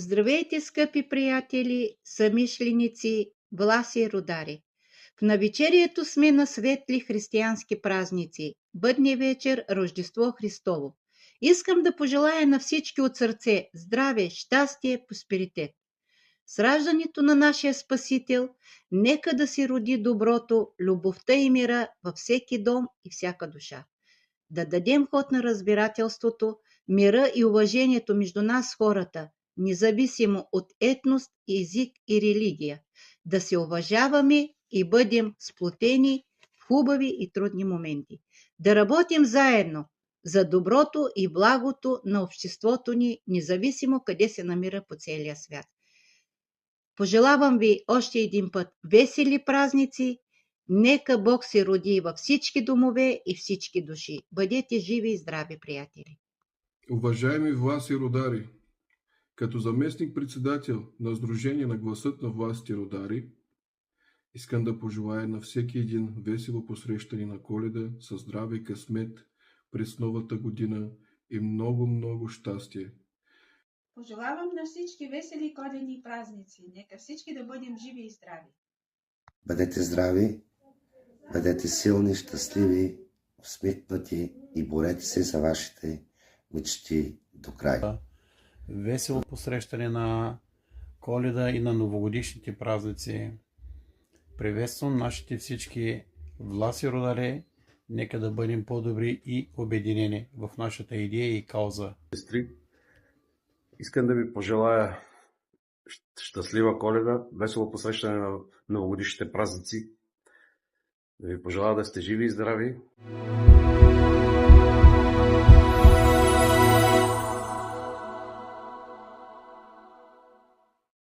Здравейте, скъпи приятели, съмишленици, власи родари! В навечерието сме на светли християнски празници. Бъдни вечер, Рождество Христово. Искам да пожелая на всички от сърце здраве, щастие, просперитет. С раждането на нашия Спасител, нека да се роди доброто, любовта и мира във всеки дом и всяка душа. Да дадем ход на разбирателството, мира и уважението между нас хората, независимо от етност, език и религия. Да се уважаваме и бъдем сплотени в хубави и трудни моменти. Да работим заедно за доброто и благото на обществото ни, независимо къде се намира по целия свят. Пожелавам ви още един път весели празници. Нека Бог се роди във всички домове и всички души. Бъдете живи и здрави, приятели! Уважаеми власти родари, като заместник-председател на Сдружение на гласът на властите родари, искам да пожелая на всеки един весело посрещане на Коледа със здраве и късмет през новата година и много щастие. Пожелавам на всички весели коледни празници. Нека всички да бъдем живи и здрави. Бъдете здрави, бъдете силни, щастливи, усмихнати и борете се за вашите мечти до края. Весело посрещане на Коледа и на новогодишните празници. Приветствам нашите всички власи родари. Нека да бъдем по-добри и обединени в нашата идея и кауза. Сестри, искам да ви пожелая щастлива Коледа, весело посрещане на новогодишните празници. Да ви пожелая да сте живи и здрави.